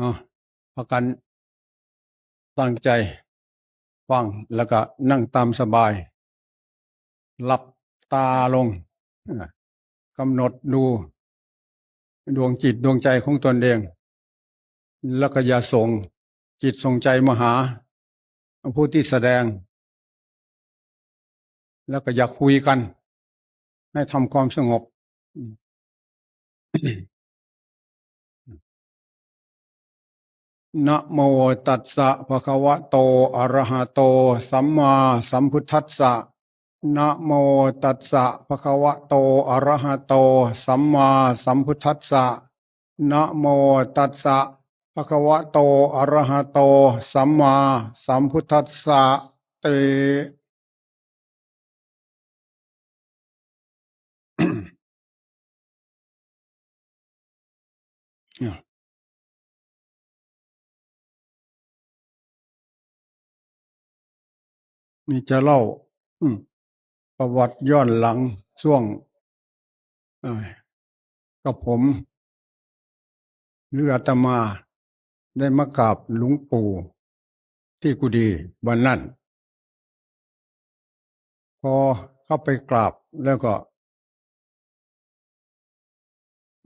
อ๋อพากันตั้งใจฟังแล้วก็นั่งตามสบายหลับตาลงกำหนดดูดวงจิตดวงใจของตนเองแล้วก็อย่าส่งจิตส่งใจมาหาผู้ที่แสดงแล้วก็อย่าคุยกันให้ทำความสงบนะโมตัสสะภะคะวะโตอะระหะโตสัมมาสัมพุทธัสสะนะโมตัสสะภะคะวะโตอะระหะโตสัมมาสัมพุทธัสสะนะโมตัสสะภะคะวะโตอะระหะโตสัมมาสัมพุทธัสสะเต นี่จะเล่าประวัติย้อนหลังช่วงกับผมหรืออาตมาได้มากราบหลวงปู่ที่กุฏิวันนั้นพอเข้าไปกราบแล้วก็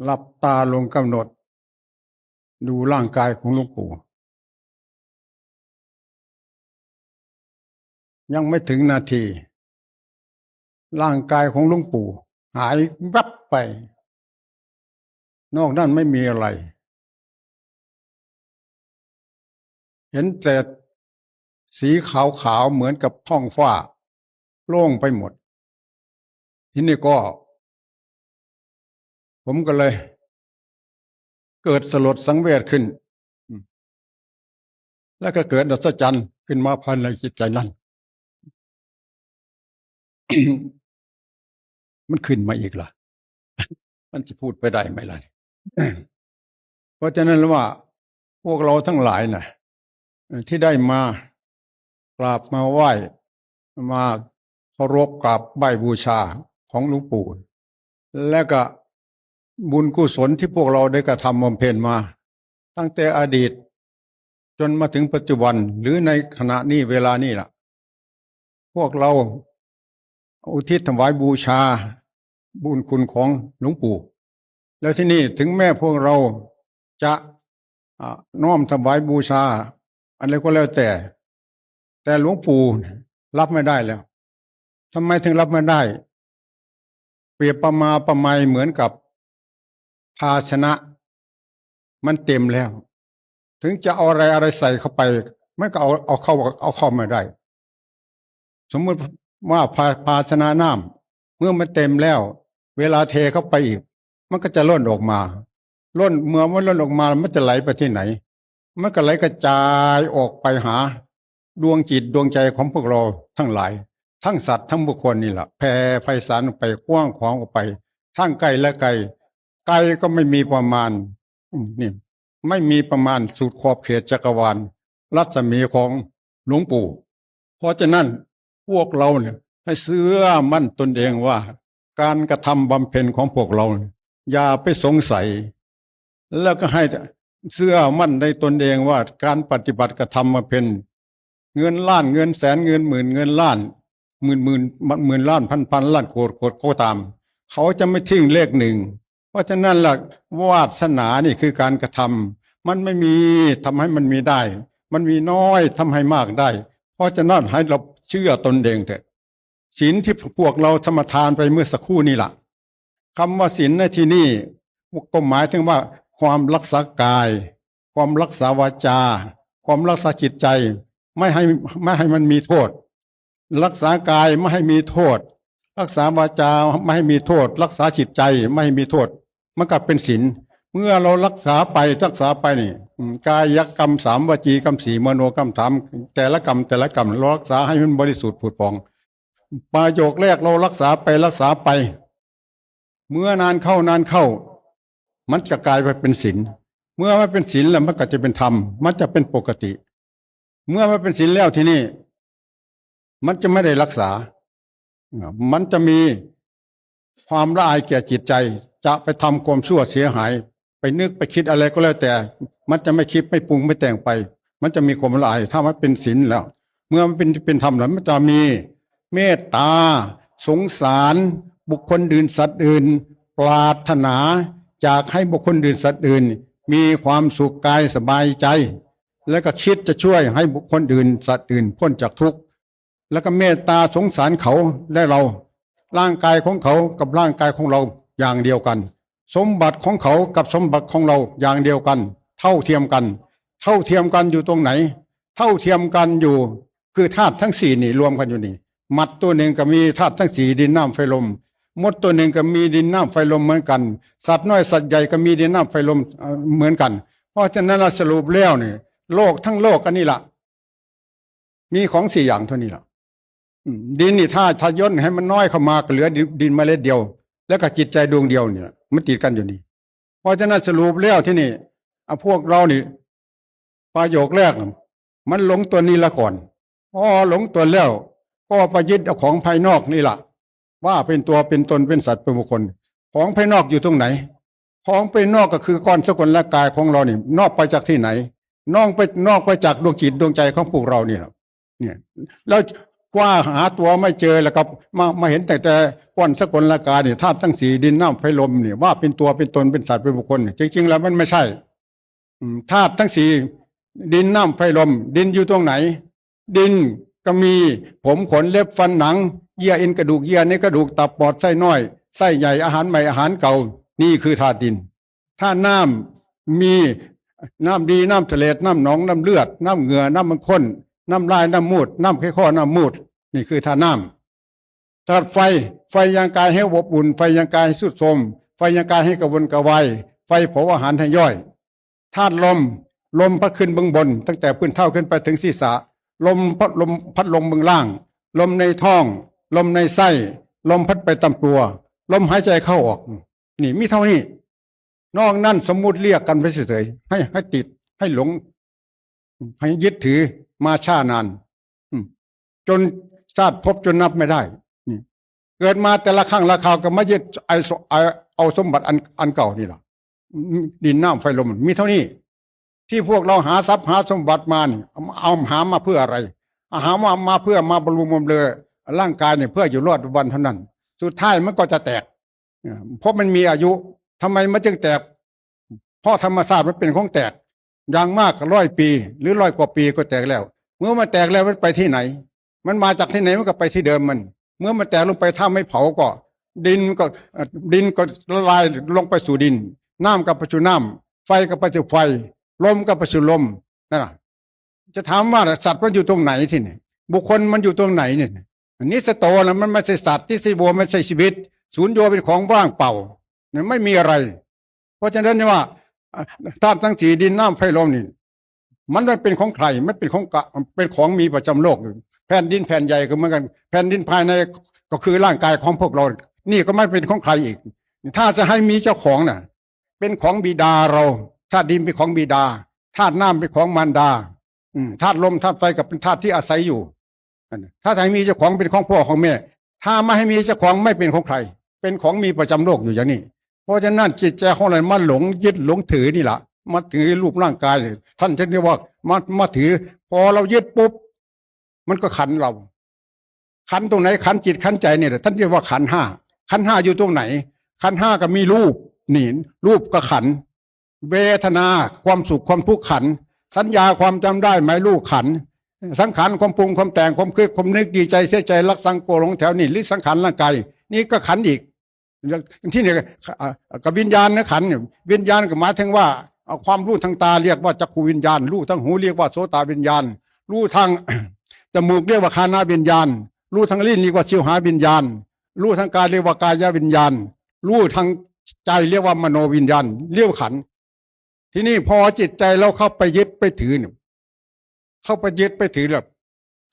หลับตาลงกำหนดดูร่างกายของหลวงปู่ยังไม่ถึงนาทีร่างกายของหลวงปู่หายวับไปนอกนั้นไม่มีอะไรเห็นแต่สีขาวๆเหมือนกับท้องฟ้าโล่งไปหมดทีนี้ก็ผมก็เลยเกิดสลดสังเวชขึ้นแล้วก็เกิดอัศจรรย์ขึ้นมาภายในจิตใจนั้น มันขึ้นมาอีกล่ะ มันจะพูดไปได้ไหมล่ะ เพราะฉะนั้นแล้วว่าพวกเราทั้งหลายนะที่ได้มากราบมาไหว้มาเคารพกราบไหว้บูชาของหลวงปู่และก็บุญกุศลที่พวกเราได้กระทำบำเพ็ญมาตั้งแต่อดีตจนมาถึงปัจจุบันหรือในขณะนี้เวลานี้ล่ะพวกเราอุทิศถวายบูชาบุญคุณของหลวงปู่แล้วที่นี่ถึงแม้พวกเราจะน้อมถวายบูชาอะไรก็แล้วแต่หลวงปู่รับไม่ได้แล้วทำไมถึงรับไม่ได้เปรียบประมาประไมยเหมือนกับภาชนะมันเต็มแล้วถึงจะเอาอะไรใส่เข้าไปไม่ก็เอาเข้าไม่ได้สมมติว่าภาชนะน้ำเมื่อมันเต็มแล้วเวลาเทเข้าไปอีกมันก็จะล้นออกมาเมื่อมันล้นออกมามันจะไหลไปที่ไหนมันก็ไหลกระจายออกไปหาดวงจิตดวงใจของพวกเราทั้งหลายทั้งสัตว์ทั้งบุคคลนี่แหละแผ่ไพศาลออกไปกว้างขวางออกไปทั้งไกลและไกลก็ไม่มีประมาณนี่ไม่มีประมาณสุดขอบเขตจักรวาลรัศมีของหลวงปู่เพราะฉะนั้นพวกเราเนี่ยให้เชื่อมั่นตนเองว่าการกระทำบำเพ็ญของพวกเราอย่าไปสงสัยแล้วก็ให้เชื่อมั่นในตนเองว่าการปฏิบัติกระทำมาเป็นเงินล้านเงินแสนเงินหมื่นเงินล้านหมื่นล้านพันล้านโกดก็ตามเขาจะไม่ทิ้งเลขหนึ่งเพราะฉะนั้นหลักวาสนานี่คือการกระทำมันไม่มีทำให้มันมีได้มันมีน้อยทำให้มากได้เพราะฉะนั้นให้เราเชื่อตนเองเถอะศีลที่พวกเราธรรมทานไปเมื่อสักครู่นี่แหละคำว่าศีลในที่นี้ก็หมายถึงว่าความรักษากายความรักษาวาจาความรักษาจิตใจไม่ให้มันมีโทษรักษากายไม่ให้มีโทษรักษาวาจาไม่ให้มีโทษรักษาจิตใจไม่ให้มีโทษมันก็เป็นศีลเมื่อเรารักษาไปนี่กายกรรมสามวจีกรรมสี่มโนกรรมสามแต่ละกรรมเรารักษาให้มันบริสุทธิ์ผุดผ่องประโยคแรกเรารักษาไปเมื่อนานเข้ามันจะกลายไปเป็นศีลเมื่อมันเป็นศีลแล้วมันก็จะเป็นธรรมมันจะเป็นปกติเมื่อมันเป็นศีลแล้วที่นี่มันจะไม่ได้รักษามันจะมีความละอายแก่จิตใจจะไปทำความชั่วเสียหายไปนึกไปคิดอะไรก็แล้วแต่ มันจะไม่คิดไม่ปรุงไม่แต่งไป มันจะมีความละอายถ้ามันเป็นศีลแล้ว เมื่อมันเป็นธรรมแล้วมันจะมีเมตตาสงสารบุคคลอื่นสัตว์อื่นปรารถนาจากให้บุคคลอื่นสัตว์อื่นมีความสุขกายสบายใจ แล้วก็คิดจะช่วยให้บุคคลอื่นสัตว์อื่นพ้นจากทุกข์แล้วก็เมตตาสงสารเขาและเราร่างกายของเขากับร่างกายของเราอย่างเดียวกันสมบัติของเขากับสมบัติของเราอย่างเดียวกันเท่าเทียมกันเท่าเทียมกันอยู่ตรงไหนเท่าเทียมกันอยู่คือธาตุทั้งสี่นี่รวมกันอยู่นี่มัดตัวหนึ่งก็มีธาตุทั้งสี่ดินน้ำไฟลมมดตัวหนึ่งก็มีดินน้ำไฟลมเหมือนกันสัตว์น้อยสัตว์ใหญ่ก็มีดินน้ำไฟลมเหมือนกันเพราะฉะนั้นเราสรุปแล้วนี่โลกทั้งโลกกันนี่แหละมีของสี่อย่างเท่านี้แหละดินนี่ถ้าย่นให้มันน้อยเข้ามาก็เหลือดินเมล็ดเดียวแล้วก็จิตใจดวงเดียวเนี่ยมันติดกันอยู่นี่เพราะฉะนั้นสรุปแล้วที่นี่พวกเรานี่ประโยคแรกมันหลงตัวนี้ละก่อนพอหลงตัวแล้วก็ไปยึดเอาของภายนอกนี่แหละว่าเป็นตัวเป็นตนเป็นสัตว์เป็นบุคคลของภายนอกอยู่ตรงไหนของภายนอกก็คือก้อนสกุลร่างกายของเรานี่นอกไปจากที่ไหนนอกไปจากดวงจิตดวงใจของพวกเราเนี่ยแล้วกว่าหาตัวไม่เจอแล้วก็มาเห็นแต่ก้อนสกุลร่างกายเนี่ยธาตุทั้งสี่ดินน้ำไฟลมเนี่ยว่าเป็นตัวเป็นตนเป็นสัตว์เป็นบุคคลจริงๆแล้วมันไม่ใช่ธาตุทั้งสี่ดินน้ำไฟลมดินอยู่ตรงไหนดินก็มีผมขนเล็บฟันหนังเยื่อเอ็นกระดูกเยื่อในกระดูกตับปอดไส้น้อยไส้ใหญ่อาหารใหม่อาหารเก่านี่คือธาตุดินธาตุน้ำมีน้ำดีน้ำทะเลน้ำหนองน้ำเลือดน้ำเหงื่อน้ำมันข้นน้ำลายน้ำมูดน้ำไข้ข้อน้ำมูดนี่คือธาตุน้ำธาตุไฟยังกายให้อบอุ่นไฟยังกายให้สุดโทรมไฟยังกายให้กระวนกระวายไฟเผาอาหารให้ย่อยธาตุลมพัดขึ้นเบื้องบนตั้งแต่พื้นเท่าขึ้นไปถึงศีรษะลมพัดลมเบื้องล่างลมในท้องลมในไส้ลมพัดไปตามตัวลมหายใจเข้าออกนี่มีเท่านี้นอกนั้นสมมุติเรียกกันไปเฉยๆให้ติดให้หลงให้ยึดถือมาช้านานจนชาติพบจนนับไม่ได้เกิดมาแต่ละครั้งละคราวก็ไม่ยึดเอาสมบัติอันเก่านี่หรอดินน้ำไฟลมมีเท่านี้ที่พวกเราหาทรัพย์หาสมบัติมานี่เอาหามาเพื่ออะไรหามาเพื่อมาบำรุงบำเรอร่างกายเนี่ยเพื่ออยู่รอดวันเท่านั้นสุดท้ายมันก็จะแตกเพราะมันมีอายุทำไมมันจึงแตกเพราะธรรมชาติมันเป็นของแตกอย่างมาก100 ปีหรือ100 กว่าปีก็แตกแล้วเมื่อมันแตกแล้วมันไปที่ไหนมันมาจากที่ไหนมันก็ไปที่เดิมมันเมื่อมันแตกลงไปถ้าไม่เผาก็ดินก็ละลายลงไปสู่ดินน้ำก็ไปสู่น้ำไฟก็ไปสู่ไฟลมก็ไปสู่ลมนั่นแหละจะถามว่าสัตว์มันอยู่ตรงไหนที่นี่บุคคลมันอยู่ตรงไหนเนี่ยอันนี้สโตนะมันไม่ใช่สัตว์ที่สิบัวไม่ใช่ชีวิตศูนย์โยเป็นของว่างเปล่าเนี่ยไม่มีอะไร เพราะฉะนั้นว่าธาตุทั้งสี่ดินน้ำไฟลมนี่มันไม่เป็นของใครมันเป็นของมีประจำโลกแผ่นดินแผ่นใหญ่ก็เหมือนกันแผ่นดินภายในก็คือร่างกายของพวกเรานี่ก็ไม่เป็นของใครอีกถ้าจะให้มีเจ้าของน่ะเป็นของบิดาเราธาตุดินเป็นของบิดาธาตุน้ำเป็นของมารดาธาตุลมธาตุไฟกับเป็นธาตุที่อาศัยอยู่ถ้าให้มีเจ้าของเป็นของพ่อของแม่ถ้าไม่ให้มีเจ้าของไม่เป็นของใครเป็นของมีประจำโลกอยู่อย่างนี้เพราะฉะนั้นจิตใจของเรามาหลงยึดหลงถือนี่แหละมาถือรูปร่างกายท่านจะเรียกว่ามาถือพอเรายึดปุ๊บมันก็ขันเราขันตรงไหนขันจิตขันใจเนี่ยท่านเรียกว่าขันห้าขันห้าอยู่ตรงไหนขันห้าก็มีรูปนี่รูปก็ขันเวทนาความสุขความทุกข์ขันสัญญาความจำได้หมายรูปขันสังขารความปรุงความแต่งความคิดความนึกดีใจเสียใจรักสังโกหลงแถวนี่หรือสังขารร่างกายนี่ก็ขันอีกที่เนี่ยกับวิญญาณนะขันวิญญาณก็หมายถึงว่าความรู้ทางตาเรียกว่าจักขูวิญญาณรู้ทางหูเรียกว่าโสตวิญญาณรู้ทางจมูกเรียกว่าคานาวิญญาณรู้ทางลิ้นเรียกว่าชิวหาวิญญาณรู้ทางกายเรียกว่ากายวิญญาณรู้ทางใจเรียกว่ามโนวิญญาณเรียกขันทีนี้พอจิตใจเราเข้าไปยึดไปถือเนี่ยเข้าไปยึดไปถือแบบ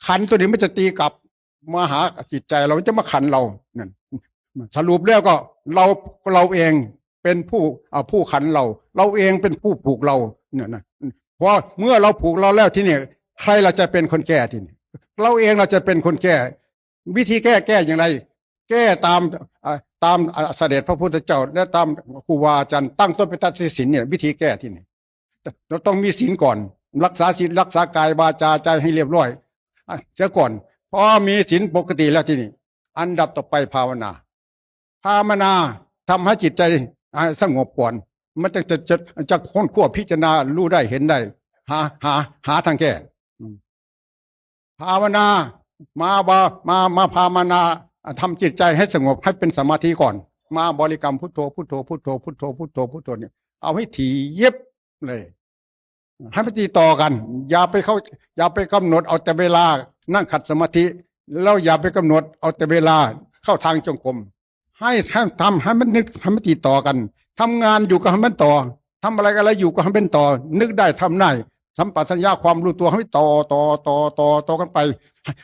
ขันตัวนี้มันจะตีกลับมาหาจิตใจเราจะมาขันเรานั่นสรุปแล้วก็เราเองเป็นผู้ขันเราเองเป็นผู้ผูกเราเนี่ยนะเพราะเมื่อเราผูกเราแล้วที่นี่ใครเราจะเป็นคนแก้ที่นี่เราเองเราจะเป็นคนแก้วิธีแก้อย่างไรแก้ตามเสด็จพระพุทธเจ้าและตามครูบาอาจารย์ตั้งต้นเป็นตัดสินเนี่ยวิธีแก้ที่นี่ เราต้องมีศีลก่อนรักษาศีลรักษากายวาจาใจให้เรียบร้อยเสียก่อนพอมีศีลปกติแล้วที่นี่อันดับต่อไปภาวนาทำให้จิตใจสงบก่อนมันจะค้นคว้าพิจารณารู้ได้เห็นได้หาทางแก้ภาวนามาภาวนาทำจิตใจให้สงบให้เป็นสมาธิก่อนมาบริกรรมพุทโธพุทโธพุทโธพุทโธพุทโธพุทโธเนี่ยเอาให้ถี่เย็บเลยให้มันติดต่อกันอย่าไปกำหนดเอาแต่เวลานั่งขัดสมาธิแล้วอย่าไปกำหนดเอาแต่เวลาเข้าทางจงกรมให้ทำให้มันนึกให้มันติดต่อกันทำงานอยู่ก็ให้มันต่อทำอะไรอยู่ก็ให้มันต่อนึกได้ทำได้สัมปชัญญะความรู้ตัวให้ต่อกันไป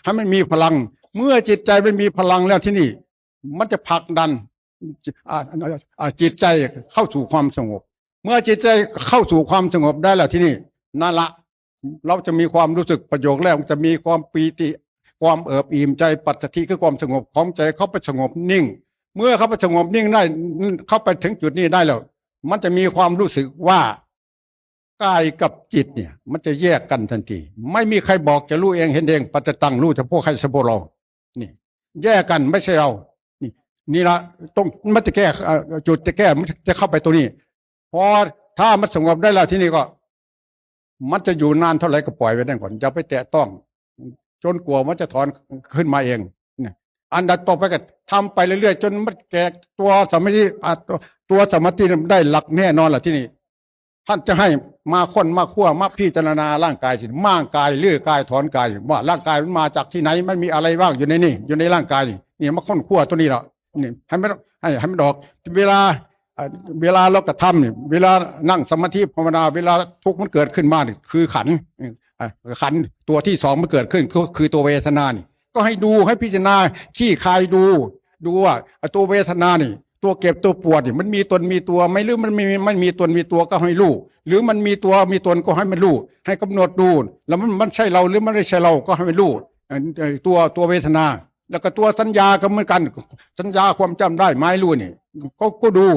ให้มันมีพลังเมื่อจิตใจมันมีพลังแล้วที่นี่มันจะผลักดันจิตใจเข้าสู่ความสงบเมื่อจิตใจเข้าสู่ความสงบได้แล้วที่นี่นั่นละเราจะมีความรู้สึกประโยคแรกจะมีความปีติความเอิบอิ่มใจปัสสัทธิคือความสงบของใจเข้าไปสงบนิ่งเมื่อเข้าไปสงบนิ่งได้เข้าไปถึงจุดนี้ได้แล้วมันจะมีความรู้สึกว่ากายกับจิตเนี่ยมันจะแยกกันทันทีไม่มีใครบอกจะรู้เองเห็นเองปัจจตังรู้เฉพาะใครเฉพาะเรานี่แยกกันไม่ใช่เรานี่ละต้องมันจะแก้จุดจะแก้มันจะเข้าไปตัวนี้พอถ้ามันสงบได้แล้วที่นี่ก็มันจะอยู่นานเท่าไหร่ก็ปล่อยไว้ได้ก่อนอย่าไปแตะต้องจนกลัวมันจะถอนขึ้นมาเองเนี่ยอันดับต่อไปก็ทำไปเรื่อยๆจนมันแก่ตัวสมาธิตัวสมาธิได้หลักแน่นอนแหละที่นี่ท่านจะให้มาค้นมาคั่วมาพิจารณาร่างกายสิม่างกายเลื่อยกายถอนกายว่าร่างกายมันมาจากที่ไหนมันมีอะไรบ้างอยู่ในนี่อยู่ในร่างกายนี่มาค้นคั่วตัวนี้ละนี่ให้มันออกเวลาเรากระทำเนี่ยเวลานั่งสมาธิภาวนาเวลาทุกข์มันเกิดขึ้นมาเนี่ยคือขันตัวที่สองมันเกิดขึ้นคือตัวเวทนานี่ก็ให้ดูให้พิจารณาขี้คายดูว่าตัวเวทนานี่ตัวเก็บตัวปวดนี่มันมีตนมีตัวไม่หรือมันมีตนมีตัวก็ให้รู้หรือมันมีตัวมีตนก็ให้มันรู้ให้กำหนดดูแล้วมันใช่เราหรือมันไม่ใช่เราก็ให้มันรู้ตัวเวทนาแล้วก็ตัวสัญญาก็เหมือนกันสัญญาความจำได้ไม้รู้นี่ก็ดู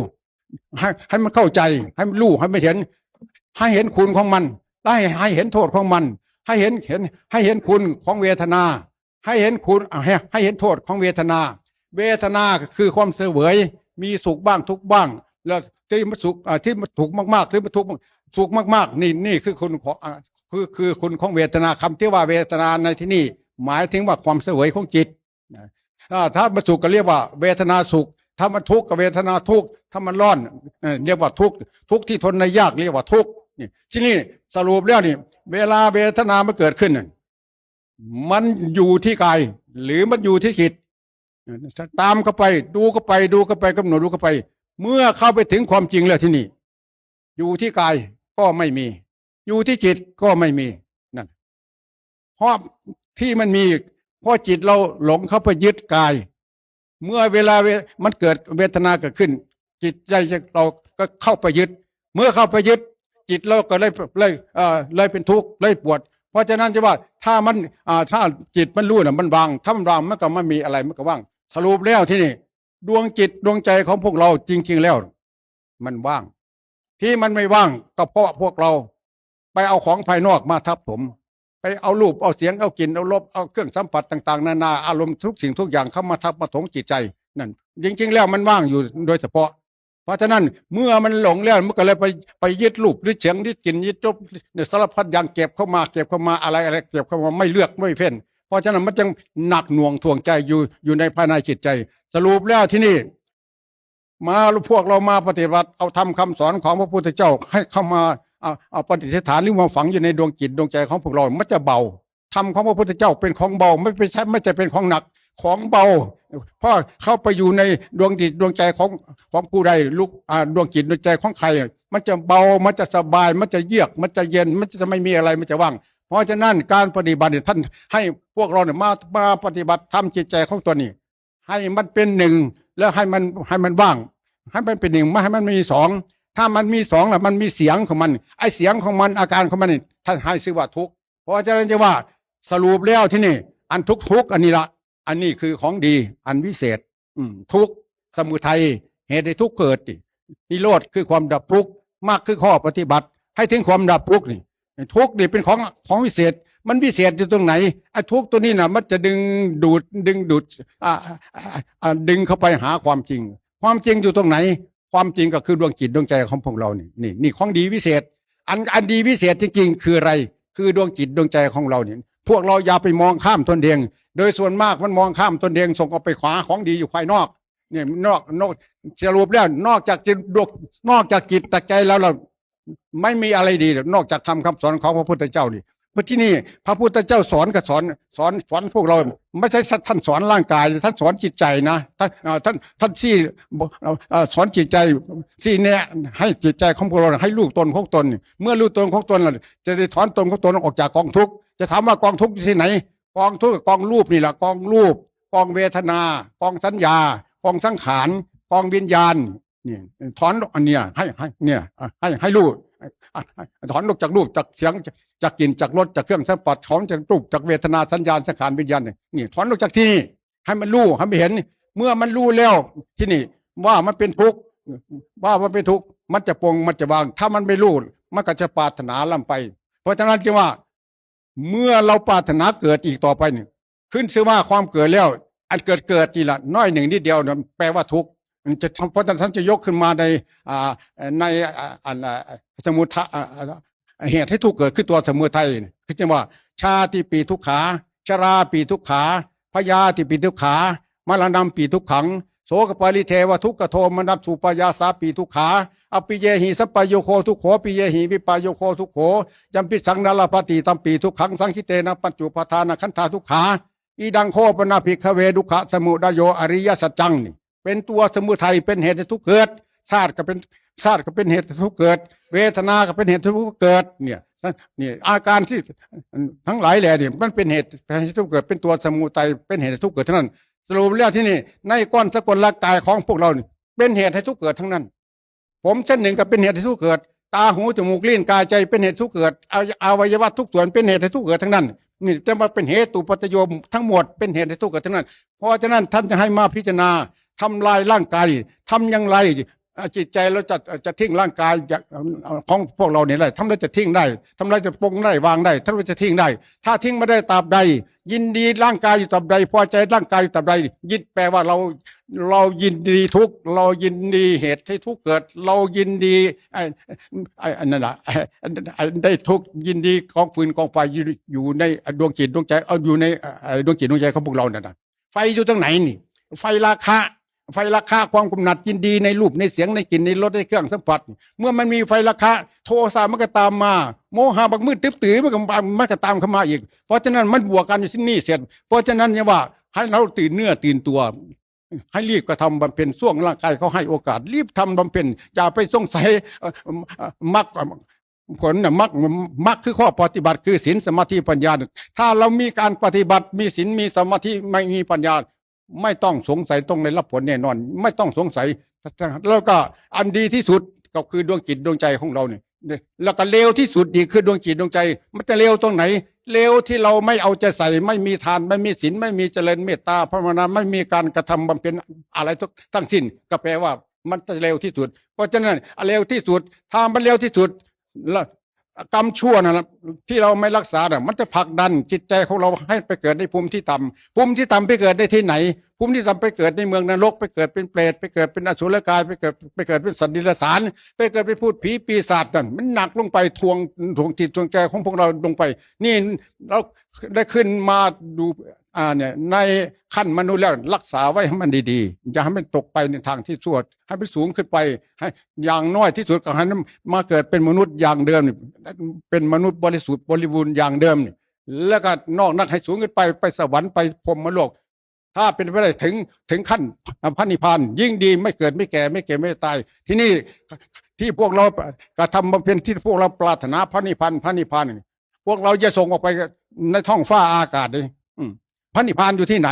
ให้มันเข้าใจให้มันรู้ให้มันเห็นคุณของมันได้ให้เห็นโทษของมันให้เห็นคุณของเวทนาให้เห็นคุณให้เห็นโทษของเวทนาเวทนาคือความเสวยมีสุขบ้างทุกข์บ้างแล้วที่มันสุขที่มันถูกมากๆหรือมันทุกข์สุขมากๆนี่คือคุณของคือคุณของเวทนาคำที่ว่าเวทนาในที่นี่หมายถึงว่าความเสวยของจิตถ้ามันสุขก็เรียกว่าเวทนาสุขถ้ามันทุกข์ก็เวทนาทุกข์ถ้ามันร้อนเรียกว่าทุกข์ที่ทนในยากเรียกว่าทุกข์นี่ที่นี่สรุปแล้วนี่เวลาเวทนามันเกิดขึ้นมันอยู่ที่กายหรือมันอยู่ที่จิตตามเข้าไปดูเข้าไปกำหนดดูเข้าไปเมื่อเข้าไปถึงความจริงแล้วที่นี่อยู่ที่กายก็ไม่มีอยู่ที่จิตก็ไม่มีนั่นเพราะที่มันมีเพราะจิตเราหลงเข้าไปยึดกายเมื่อเวลามันเกิดเวทนาเกิดขึ้นจิตใจเราก็เข้าไปยึดเมื่อเข้าไปยึดจิตเราก็เลยเป็นทุกข์เลยปวดเพราะฉะนั้นจะว่าถ้าจิตมันรู้น่ะมันวางถ้ามันวางมันก็ไม่มีอะไรมันก็ว่างสรุปแล้วที่นี่ดวงจิตดวงใจของพวกเราจริงๆแล้วมันว่างที่มันไม่ว่างก็เพราะพวกเราไปเอาของภายนอกมาทับถมไปเอารูปเอาเสียงเอากลิ่นเอารสเอาเครื่องสัมผัสต่างๆนานาอารมณ์ทุกสิ่งทุกอย่างเข้ามาทับมาถมจิตใจนั่นจริงๆแล้วมันว่างอยู่โดยเฉพาะเพราะฉะนั้นเมื่อมันหลงแล้วมันก็เลยไปยึดรูปยึดเสียงยึดกลิ่นยึดรสเนี่ยสารพัดอย่างเก็บเข้ามาอะไรเก็บเข้ามาไม่เลือกไม่เฟ้นเพราะฉะนั้นมันจึงหนักหน่วงทวงใจอยู่ในภายในจิตใจสรุปแล้วที่นี่มาพวกเรามาปฏิบัติเอาทำคำสอนของพระพุทธเจ้าให้เข้ามาเอาปฏิสถานหรือมาฝังอยู่ในดวงจิตดวงใจของพวกเรามันจะเบาธรรมของพระพุทธเจ้าเป็นของเบาไม่จะเป็นของหนักของเบาเพราะเข้าไปอยู่ในดวงจิตดวงใจของผู้ใดลูกดวงจิตดวงใจของใครมันจะเบามันจะสบายมันจะเยือกมันจะเย็นมันจะไม่มีอะไรมันจะว่างเพราะฉะนั้นการปฏิบัติท่านให้พวกเราเนี่ยมาปฏิบัติทำจิตใจของตัวนี้ให้มันเป็นหนึ่งแล้วให้มันว่างให้มันเป็นหนึ่งไม่ให้มันมีสองถ้ามันมีสองแล้วมันมีเสียงของมันไอเสียงของมันอาการของมันท่านให้ชื่อว่าทุกข์เพราะฉะนั้นจะว่าสรุปแล้วที่นี่อันทุกข์อันนี้ละอันนี้คือของดีอันวิเศษทุกข์สมุทัยเหตุให้ทุกข์เกิดนิโรธคือความดับทุกข์มากคือข้อปฏิบัติ ให้ถึงความดับทุกข์นี่ทุกข์นี่เป็นของวิเศษมันวิเศษอยู่ตรงไหนไอ้ทุกข์ตัวนี้นะมันจะดึงดูดดึงเข้าไปหาความจริงความจริงอยู่ตรงไหนความจริงก็คือดวงจิตดวงใจของพวกเรานี่ของดีวิเศษอันดีวิเศษจริงๆคืออะไรคือดวงจิตดวงใจของเราเนี่ยพวกเราอย่าไปมองข้ามตนเองโดยส่วนมากมันมองข้ามตนเองส่งออกไปขวาของดีอยู่ภายนอกเนี่ยนอกสรุปแล้วนอกจากจิตตะใจแล้วเราไม่มีอะไรดีนอกจากคำสอนของพระพุทธเจ้านี่เพราะที่นี่พระพุทธเจ้าสอนก็สอนพวกเราไม่ใช่ท่านสอนร่างกายท่านสอนจิตใจนะท่านซี่สอนจิตใจซี่เนี่ยให้จิตใจของพวกเราให้รู้ตนของตนเมื่อรู้ตนของตนเราจะได้ถอนตนของตนออกจากกองทุกข์จะถามว่ากองทุกข์ที่ไหนกองทุกข์กองรูปนี่แหละกองรูปกองเวทนากองสัญญากองสังขารกองวิญญาณนี่ถอนอันเนี้ยให้รู้ถอนออกจากรูปจากเสียงจากกลิ่นจากรสจากเครื่องสัมผัสถอนจากรูปจากเวทนาสัญญาสังขารวิญญาณนี่ถอนออกจากที่นี่ให้มันรู้ให้มันเห็นเมื่อมันรู้แล้วที่นี่ว่ามันเป็นทุกข์มันจะปรงมันจะวางถ้ามันไม่รู้มันก็จะปรารถนาล่ำไปเพราะฉะนั้นจึงว่าเมื่อเราปรารถนาเกิดอีกต่อไปนี่ขึ้นชื่อว่าความเกิดแล้วอันเกิดนี่แหละน้อยหนึ่งนิดเดียวแปลว่าทุกข์จะเพราะฉะนั้นท่านจะยกขึ้นมาในสมุทัยเหตุให้ทุกข์เกิดขึ้นตัวสมุทัยคือจะว่าชาติปีทุกขาชราปีทุกขาพยาธิปีทุกขามรณะปีทุกขังโสกปริเทวทุกขโทมนัสสุปยาสาปีทุกขาอปิเยหิสัปปโยโคทุกโขปิเยหิวิปโยโคทุกโขจำปิสังนาลปฏิตัมปีทุกขังสังคิเตนะปัจจุปทานขันธาทุกขาอีดังโคปนาภิกขเวดุขะสมุดโยอริยสัจจังนี่เป็นตัวสมุทัยเป็นเหตุให้ทุกข์เกิดชาติก็เป็นเหตุให้ทุกข์เกิดเวทนาก็เป็นเหตุให้ทุกข์เกิดเนี่ยอาการที่ทั้งหลายแหล่เนี่ยมันเป็นเหตุให้ทุกข์เกิดเป็นตัวสมุทัยเป็นเหตุให้ทุกข์เกิดทั้งนั้นสรุปแล้วที่นี่ในก้อนสกลร่างกายของพวกเราเป็นเหตุให้ทุกข์เกิดทั้งนั้นผมเช่นหนึ่งก็เป็นเหตุให้ทุกข์เกิดตาหูจมูกลิ้นกายใจเป็นเหตุทุกข์เกิดอวัยวะทุกส่วนเป็นเหตุให้ทุกข์เกิดทั้งนั้นนี่จะมาเป็นเหตุปัจจโยมทั้งหมดเป็นเหตุให้ทุกข์เกิดทั้งนั้นเพราะฉะนั้นท่านจะให้มาพิจารณาทำลายร่างกายทำอย่างไรจิตใจเราจะทิ้งร่างกายของพวกเราเนี่ยได้ทำได้จะทิ้งได้ทำได้จะปรงได้วางได้ทำได้จะทิ้งได้ถ้าทิ้งไม่ได้ตราบใดยินดีร่างกายอยู่ตราบใดพอใจร่างกายอยู่ตราบใดยินแปลว่าเรายินดีทุกเรายินดีเหตุให้ทุกเกิดเรายินดีอันนั้นแหละได้ทุกยินดีกองฟืนกองไฟอยู่ในดวงจิตดวงใจอยู่ในดวงจิตดวงใจของพวกเราเนี่ยนะไฟอยู่ตรงไหนนี่ไฟราคะความกำหนัดยินดีในรูปในเสียงในกลิ่นในรสในเครื่องสัมผัสเมื่อมันมีไฟราคะโทสะมันก็ตามมาโมหะบักมืดตื้อมันก็ตามเข้ามาอีกเพราะฉะนั้นมันบวกกันอยู่ที่นี่เสร็จเพราะฉะนั้นเนี่ยว่าให้เราตื่นเนื้อตื่นตัวให้รีบกระทำบำเพ็ญช่วงร่างกายเขาให้โอกาสรีบทำบำเพ็ญอย่าไปสงสัยมรรคผลน่ะมรรคคือข้อปฏิบัติคือศีลสมาธิปัญญาถ้าเรามีการปฏิบัติมีศีลมีสมาธิไม่มีปัญญาไม่ต้องสงสัยต้องได้รับผลแน่นอนไม่ต้องสงสัยแล้วก็อันดีที่สุดก็คือดวงจิตดวงใจของเราเนี่ยแล้วก็เลวที่สุดอีกคือดวงจิตดวงใจมันจะเลวตรงไหนเลวที่เราไม่เอาใจใส่ไม่มีทานไม่มีศีลไม่มีเจริญเมตตาภาวนาไม่มีการกระทำบำเพ็ญอะไรทั้งสิ้นก็แปลว่ามันจะเลวที่สุดเพราะฉะนั้นเลวที่สุดถ้ามันเลวที่สุดกรรมชั่วนะที่เราไม่รักษาเนี่ยมันจะผลักดันจิตใจของเราให้ไปเกิดในภูมิที่ต่ำภูมิที่ต่ำไปเกิดได้ที่ไหนภูมิที่ต่ำไปเกิดในเมืองนรกไปเกิดเป็นเปรตไปเกิดเป็นอสุรกายไปเกิดเป็นสัตว์ดิลสารไปเกิดเป็นพูดผีปีศาจนั่นมันหนักลงไปทวงจิตทวงใจของพวกเราลงไปนี่เราได้ขึ้นมาดูเนี่ยในขั้นมนุษย์แล้วรักษาไว้ให้มันดีๆอย่าให้มันตกไปในทางที่ชั่วให้มันสูงขึ้นไปให้อย่างน้อยที่สุดก็ให้มาเกิดเป็นมนุษย์อย่างเดิมเป็นมนุษย์บริสุทธิ์บริบูรณ์อย่างเดิมแล้วก็นอกนั้นให้สูงขึ้นไปสวรรค์ไปพรหมโลกถ้าเป็นไปได้ถึงขั้นพระนิพพานยิ่งดีไม่เกิดไม่แก่ไม่ตายที่นี่ที่พวกเรากระทำบำเพ็ญที่พวกเราปรารถนาพระนิพพานพวกเราจะส่งออกไปในท้องฟ้าอากาศเลยพระนิพพานอยู่ที่ไหน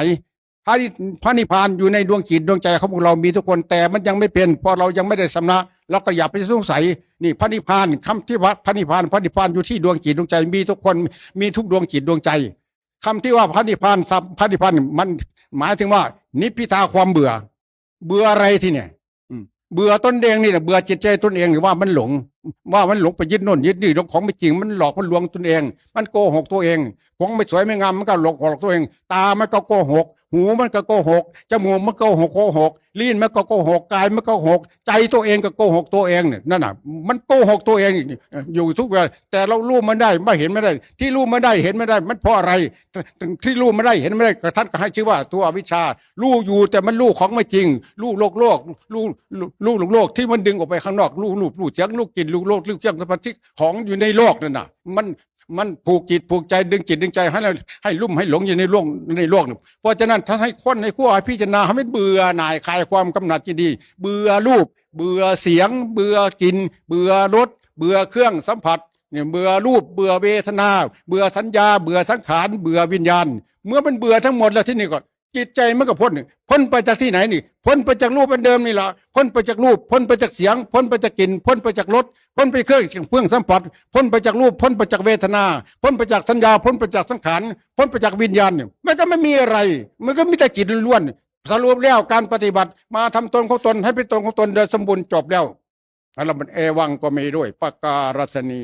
พระนิพพานอยู่ในดวงจิตดวงใจของพวกเรามีทุกคนแต่มันยังไม่เป็นเพราะเรายังไม่ได้สำนักเราก็อย่าไปสงสัยนี่พระนิพพานคำที่ว่าพระนิพพานอยู่ที่ดวงจิตดวงใจมีทุกคนมีทุกดวงจิตดวงใจคำที่ว่าพระนิพพานมันหมายถึงว่านิพพิทาความเบื่ออะไรที่เนี่ยเบื่อตนเองนี่นะเบื่อจิตใจตนเองหรือว่ามันหลง ว่ามันหลงไปยึดโน่นยึดนี่ของไม่จริงมันหลอกมันลวงตนเองมันโกหกตัวเองของไม่สวยไม่งามมันก็หลอกตัวเองตามันก็โกหกหูมันก็โกหกจมูกมันก็โกหกลิ้นมันก็โกหกกายมันก็โกหกใจตัวเองก็โกหกตัวเองเนี่ยนั่นน่ะมันโกหกตัวเองอยู่ทุกเวลาแต่เรารู้มันได้ไม่เห็นไม่ได้ที่รู้มันได้เห็นไม่ได้มันเพราะอะไรที่รู้มันได้เห็นไม่ได้ก็ท่านก็ให้ชื่อว่าตัวอวิชชารู้อยู่แต่มันรู้ของไม่จริงรู้โลกรู้โลกที่มันดึงออกไปข้างนอกรู้เสียงรู้กลิ่นรู้โลกรู้เสียงสัมผัสที่ของอยู่ในโลกนั่นน่ะมันผูกจิตผูกใจดึงจิตดึงใจให้ลุ่มให้หลงอยู่ในโลกเพราะฉะนั้นถ้าให้คนในขั้วพิจารณาให้เบื่อหน่ายคลายความกำหนัดจิตดีเบื่อรูปเบื่อเสียงเบื่อกลิ่นเบื่อรสเบื่อเครื่องสัมผัสเนี่ยเบื่อรูปเบื่อเวทนาเบื่อสัญญาเบื่อสังขารเบื่อวิญญาณเมื่อมันเบื่อทั้งหมดแล้วที่นี่ก็จิตใจมันก็พ้นไปจากที่ไหนนี่พ้นไปจากรูปอันเดิมนี่แหละพ้นไปจากรูปพ้นไปจากเสียงพ้นไปจากกลิ่นพ้นไปจากรสพ้นไปเครื่องสัมผัสพ้นไปจากรูปพ้นไปจากเวทนาพ้นไปจากสัญญาพ้นไปจากสังขารพ้นไปจากวิญญาณเนี่ยมันก็ไม่มีอะไรมันก็มีแต่จิตล้วนๆสรุปแล้วการปฏิบัติมาทำตนของตนให้เป็นตนของตนโดยสมบูรณ์จบแล้วแล้วมันเอวังก็มีด้วยปการศนี